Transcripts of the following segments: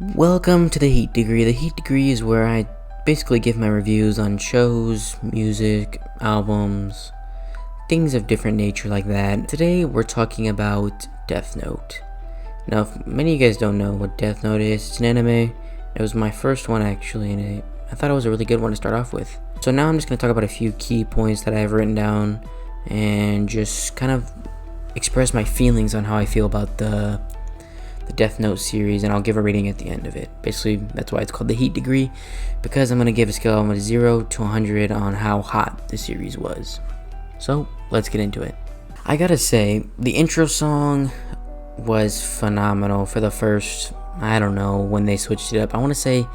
Welcome to the Heat Degree. The Heat Degree is where I basically give my reviews on shows, music, albums, things of different nature like that. Today we're talking about Death Note. Now, if many of you guys don't know what Death Note is, it's an anime. It was my first one actually, and I thought it was a really good one to start off with. So now I'm just going to talk about a few key points that I have written down and just kind of express my feelings on how I feel about the Death Note series, and I'll give a rating at the end of it. Basically, that's why it's called the Heat Degree, because I'm going to give a scale of 0 to 100 on how hot the series was. So, let's get into it. I gotta say, the intro song was phenomenal for the first, I don't know, when they switched it up. I want to say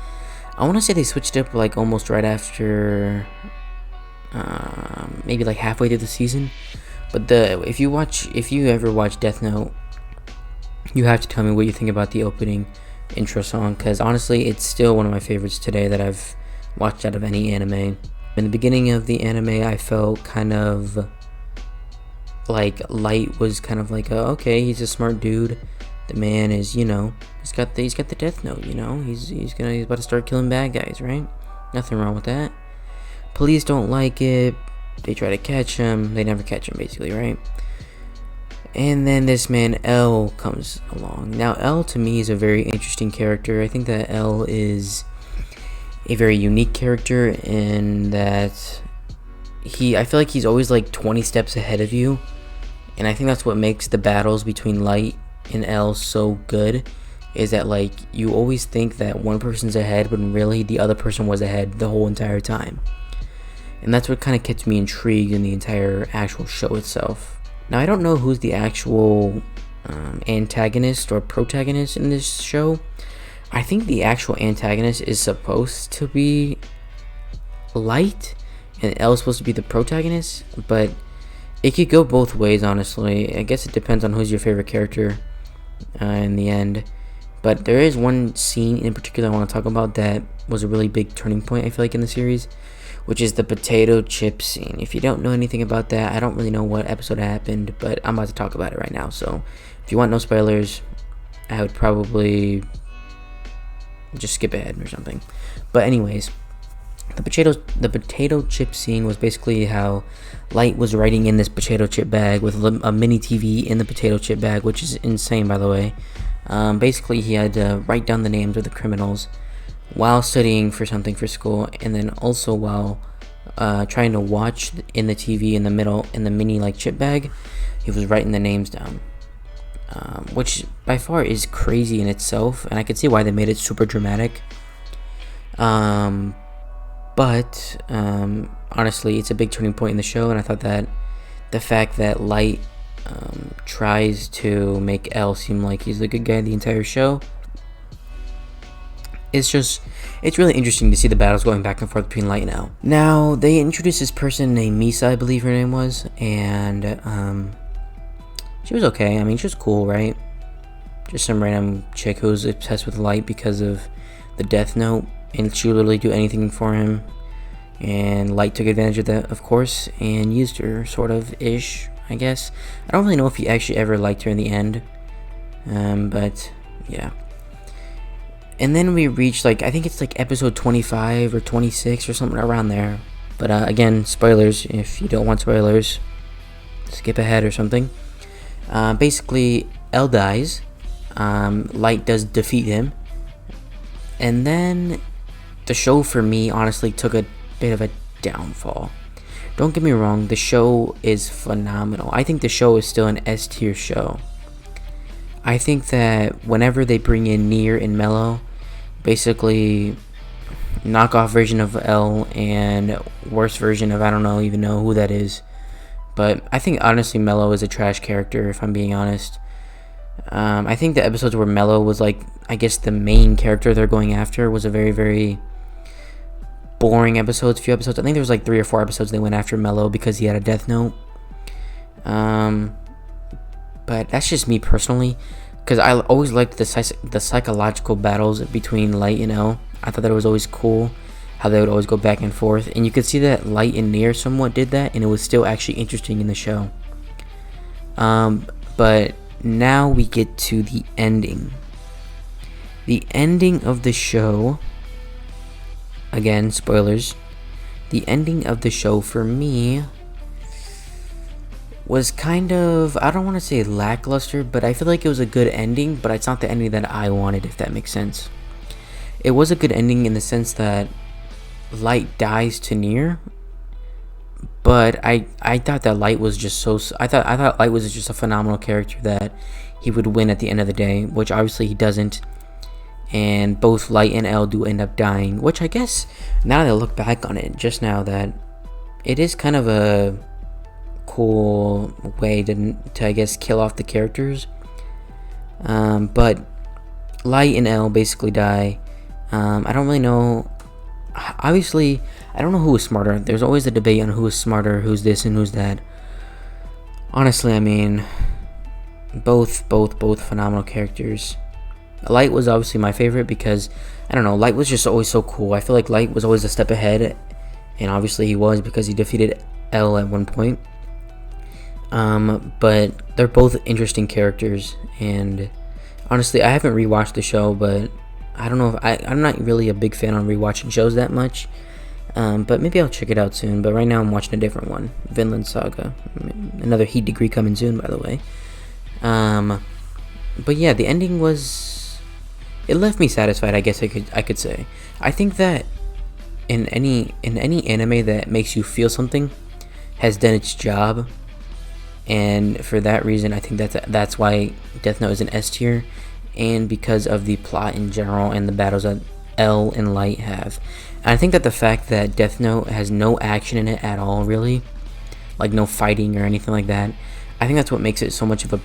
they switched it up like almost right after, maybe like halfway through the season. But if you ever watch Death Note, you have to tell me what you think about the opening intro song, because honestly, it's still one of my favorites today that I've watched out of any anime. In the beginning of the anime, I felt kind of like Light was kind of like, okay, he's a smart dude. The man is, he's got the Death Note, he's about to start killing bad guys, right? Nothing wrong with that. Police don't like it. They try to catch him. They never catch him, basically, right? And then this man, L, comes along. Now, L to me is a very interesting character. I think that L is a very unique character in that I feel like he's always like 20 steps ahead of you. And I think that's what makes the battles between Light and L so good, is that like you always think that one person's ahead when really the other person was ahead the whole entire time. And that's what kind of keeps me intrigued in the entire actual show itself. Now, I don't know who's the actual antagonist or protagonist in this show. I think the actual antagonist is supposed to be Light, and L is supposed to be the protagonist, but it could go both ways, honestly. I guess it depends on who's your favorite character in the end. But there is one scene in particular I want to talk about that was a really big turning point, I feel like, in the series, which is the potato chip scene. If you don't know anything about that, I don't really know what episode happened, but I'm about to talk about it right now. So if you want no spoilers, I would probably just skip ahead or something. But anyways, the potato chip scene was basically how Light was writing in this potato chip bag with a mini TV in the potato chip bag, which is insane, by the way. Basically, he had to write down the names of the criminals while studying for something for school, and then also while trying to watch in the TV in the mini like chip bag, he was writing the names down, which by far is crazy in itself, and I could see why they made it super dramatic. But honestly, it's a big turning point in the show, and I thought that the fact that Light tries to make L seem like he's the good guy the entire show, it's really interesting to see the battles going back and forth between Light and L. Now, they introduced this person named Misa, I believe her name was, and she was okay. I mean, she was cool, right? Just some random chick who was obsessed with Light because of the Death Note, and she would literally do anything for him, and Light took advantage of that, of course, and used her, sort of, ish, I guess. I don't really know if he actually ever liked her in the end, but yeah. And then we reach, I think it's episode 25 or 26 or something around there. But again, spoilers. If you don't want spoilers, skip ahead or something. Basically, L dies. Light does defeat him. And then the show, for me, honestly, took a bit of a downfall. Don't get me wrong, the show is phenomenal. I think the show is still an S tier show. I think that whenever they bring in Near and Mellow, basically knockoff version of L and worst version of, I don't even know who that is. But I think honestly Mellow is a trash character, if I'm being honest. I think the episodes where Mellow was I guess the main character they're going after was a very, very boring episodes, few episodes. I think there was 3 or 4 episodes they went after Mellow because he had a Death Note. But that's just me personally, because I always liked the psychological battles between Light and L. I thought that it was always cool how they would always go back and forth, and you could see that Light and Near somewhat did that, and it was still actually interesting in the show. But now we get to the ending. The ending of the show, again, spoilers, the ending of the show for me was kind of, I don't want to say lackluster, but I feel like it was a good ending, but it's not the ending that I wanted, if that makes sense. It was a good ending in the sense that Light dies to Nier, but I thought that Light was just so, I thought Light was just a phenomenal character that he would win at the end of the day, which obviously he doesn't. And both Light and L do end up dying, which I guess, now that I look back on it just now, that it is kind of a cool way to I guess kill off the characters. But Light and L basically die. I don't really know, obviously I don't know who was smarter. There's always a debate on who is smarter, who's this and who's that. Honestly, I mean, both phenomenal characters. Light was obviously my favorite because, I don't know, Light was just always so cool. I feel like Light was always a step ahead, and obviously he was because he defeated L at one point. But they're both interesting characters, and honestly, I haven't rewatched the show, but I don't know if I'm not really a big fan on rewatching shows that much. But maybe I'll check it out soon. But right now I'm watching a different one, Vinland Saga. Another Heat Degree coming soon, by the way. But yeah, the ending was, it left me satisfied, I guess I could say. I think that in any anime that makes you feel something has done its job, and for that reason I think that's why Death Note is an S tier, and because of the plot in general and the battles that L and Light have. And I think that the fact that Death Note has no action in it at all, really, like no fighting or anything like that, I think that's what makes it so much of a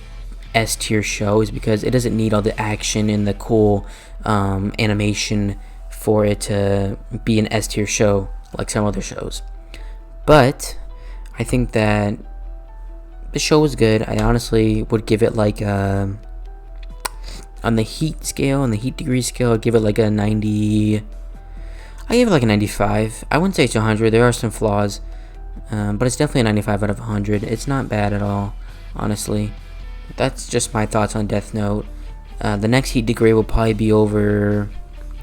S tier show, is because it doesn't need all the action and the cool animation for it to be an S tier show like some other shows. But I think that the show was good. I honestly would give it like on the heat scale, on the heat degree scale, I'd give it like a 90. I give it like a 95. I wouldn't say it's 100. There are some flaws, but it's definitely a 95 out of 100. It's not bad at all, honestly. That's just my thoughts on Death Note. The next heat degree will probably be over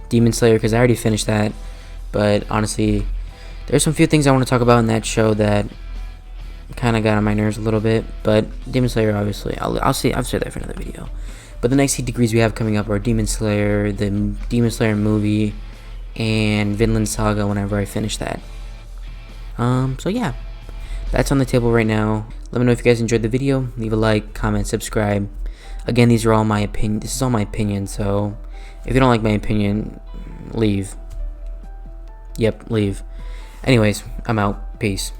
Demon Slayer, because I already finished that. But honestly, there's some few things I want to talk about in that show that kind of got on my nerves a little bit. But Demon Slayer, obviously, I'll say that for another video. But the next heat degrees we have coming up are Demon Slayer, the Demon Slayer movie, and Vinland Saga whenever I finish that. So yeah, that's on the table right now. Let me know if you guys enjoyed the video. Leave a like, comment, subscribe. Again, these are all my opinion. This is all my opinion, so if you don't like my opinion, leave. Yep, leave. Anyways, I'm out. Peace.